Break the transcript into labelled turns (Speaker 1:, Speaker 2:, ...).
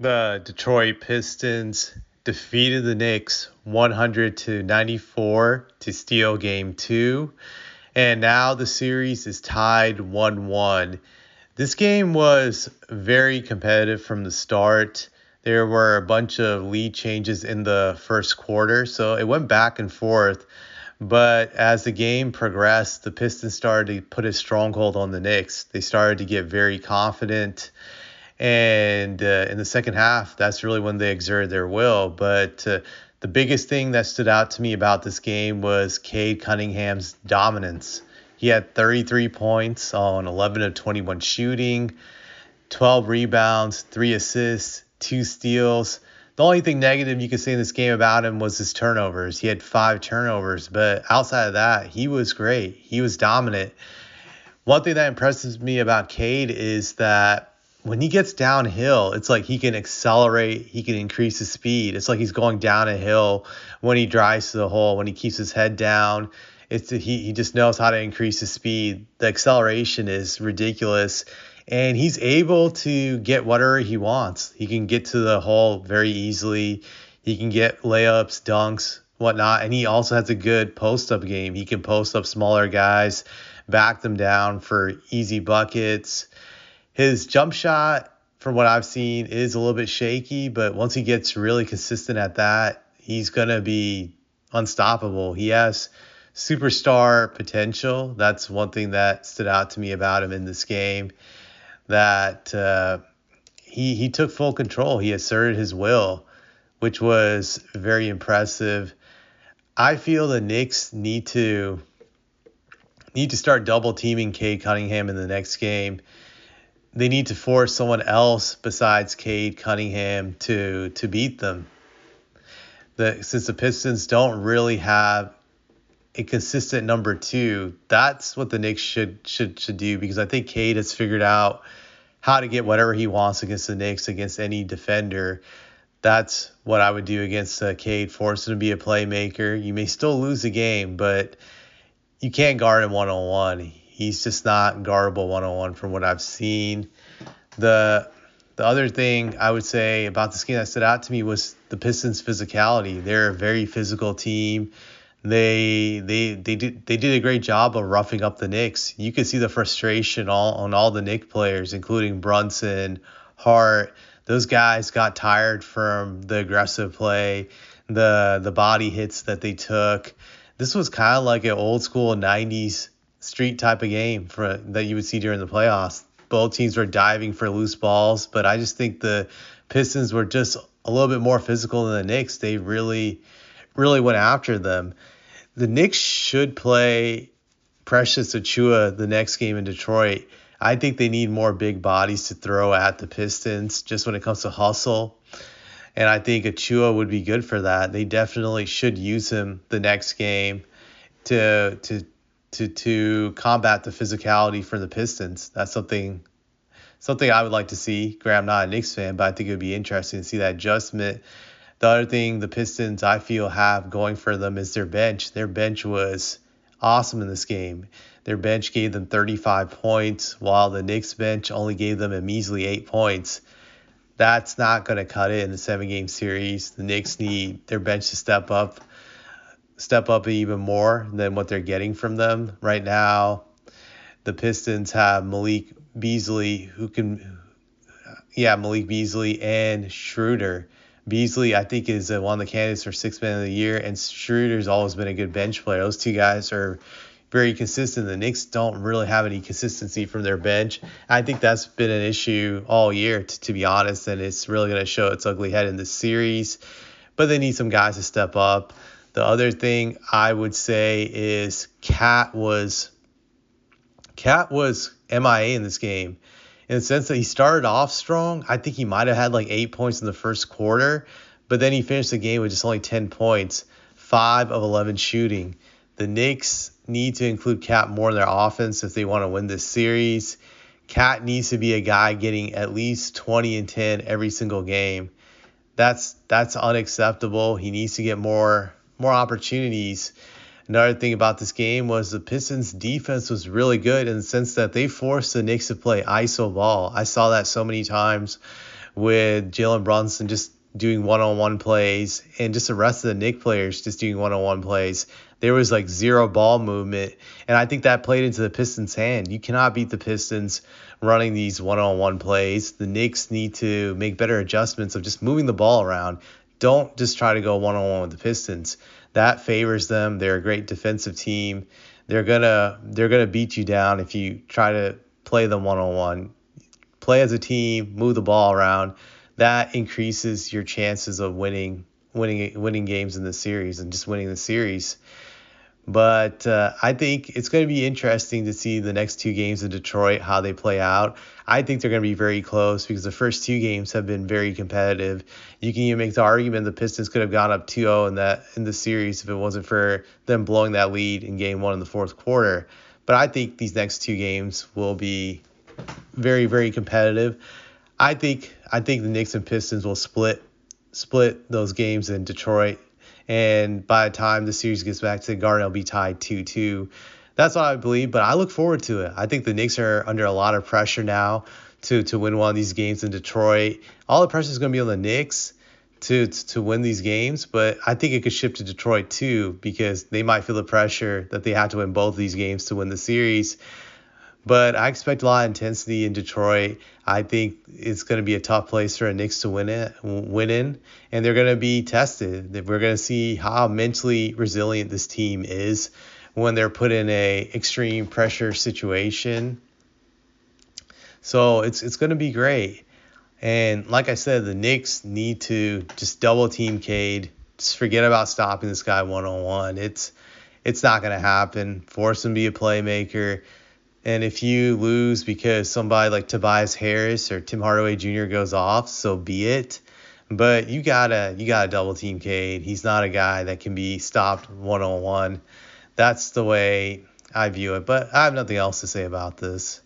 Speaker 1: The Detroit Pistons defeated the Knicks 100-94 to steal game 2, and now the series is tied 1-1. This game was very competitive from the start. There were a bunch of lead changes in the first quarter, so it went back and forth. But as the game progressed, the Pistons started to put a stronghold on the Knicks. They started to get very confident. And in the second half, that's really when they exerted their will. But the biggest thing that stood out to me about this game was Cade Cunningham's dominance. He had 33 points on 11 of 21 shooting, 12 rebounds, 3 assists, 2 steals. The only thing negative you could say in this game about him was his turnovers. He had 5 turnovers, but outside of that, he was great. He was dominant. One thing that impresses me about Cade is that when he gets downhill, it's like he can accelerate, he can increase his speed. It's like he's going down a hill when he drives to the hole, when he keeps his head down. He just knows how to increase his speed. The acceleration is ridiculous, and he's able to get whatever he wants. He can get to the hole very easily. He can get layups, dunks, whatnot, and he also has a good post-up game. He can post up smaller guys, back them down for easy buckets. His jump shot, from what I've seen, is a little bit shaky, but once he gets really consistent at that, he's going to be unstoppable. He has superstar potential. That's one thing that stood out to me about him in this game, that he took full control. He asserted his will, which was very impressive. I feel the Knicks need to start double teaming Cade Cunningham in the next game. They need to force someone else besides Cade Cunningham to beat them. Since the Pistons don't really have a consistent number 2, that's what the Knicks should do, because I think Cade has figured out how to get whatever he wants against the Knicks, against any defender. That's what I would do against Cade, force him to be a playmaker. You may still lose the game, but you can't guard him one-on-one. He's just not guardable one-on-one from what I've seen. The other thing I would say about this game that stood out to me was the Pistons' physicality. They're a very physical team. They did a great job of roughing up the Knicks. You could see the frustration on all the Knicks players, including Brunson, Hart. Those guys got tired from the aggressive play, the body hits that they took. This was kind of like an old school 90s street type of game that you would see during the playoffs. Both teams were diving for loose balls, but I just think the Pistons were just a little bit more physical than the Knicks. They really went after them. The Knicks should play Precious Achiuwa the next game in Detroit. I think they need more big bodies to throw at the Pistons just when it comes to hustle. And I think Achiuwa would be good for that. They definitely should use him the next game to combat the physicality for the Pistons. That's something I would like to see. Granted, I'm not a Knicks fan, but I think it would be interesting to see that adjustment. The other thing the Pistons, I feel, have going for them is their bench. Their bench was awesome in this game. Their bench gave them 35 points, while the Knicks bench only gave them a measly 8 points. That's not going to cut it in a 7-game series. The Knicks need their bench to step up even more than what they're getting from them right now. The Pistons have Malik Beasley and Schroeder. Beasley, I think, is one of the candidates for 6th man of the year, and Schroeder's always been a good bench player. Those two guys are very consistent. The Knicks don't really have any consistency from their bench. I think that's been an issue all year, to be honest, and it's really going to show its ugly head in this series. But they need some guys to step up. The other thing I would say is Cat was MIA in this game, in the sense that he started off strong. I think he might have had like 8 points in the first quarter, but then he finished the game with just only 10 points, 5 of 11 shooting. The Knicks need to include Cat more in their offense if they want to win this series. Cat needs to be a guy getting at least 20 and 10 every single game. That's unacceptable. He needs to get more opportunities. Another thing about this game was the Pistons defense was really good in the sense that they forced the Knicks to play iso ball. I saw that so many times with Jalen Brunson just doing one-on-one plays and just the rest of the Knicks players just doing one-on-one plays. There was like zero ball movement, and I think that played into the Pistons' hand. You cannot beat the Pistons running these one-on-one plays. The Knicks need to make better adjustments of just moving the ball around. Don't just try to go one-on-one with the Pistons. That favors them. They're a great defensive team. They're gonna beat you down if you try to play them one-on-one. Play as a team, move the ball around. That increases your chances of winning games in the series and just winning the series. But I think it's going to be interesting to see the next two games in Detroit, how they play out. I think they're going to be very close because the first two games have been very competitive. You can even make the argument the Pistons could have gone up 2-0 in the series if it wasn't for them blowing that lead in game one in the fourth quarter. But I think these next two games will be very, very competitive. I think the Knicks and Pistons will split those games in Detroit. And by the time the series gets back to the Garden, it'll be tied 2-2. That's what I believe, but I look forward to it. I think the Knicks are under a lot of pressure now to win one of these games in Detroit. All the pressure is going to be on the Knicks to win these games, but I think it could shift to Detroit too because they might feel the pressure that they have to win both of these games to win the series. But I expect a lot of intensity in Detroit. I think it's going to be a tough place for the Knicks to win in, and they're going to be tested. We're going to see how mentally resilient this team is when they're put in a extreme pressure situation. So it's going to be great. And like I said, the Knicks need to just double team Cade. Just forget about stopping this guy one-on-one. It's not going to happen. Force him to be a playmaker. And if you lose because somebody like Tobias Harris or Tim Hardaway Jr. goes off, so be it. But you gotta double team Cade. He's not a guy that can be stopped one-on-one. That's the way I view it. But I have nothing else to say about this.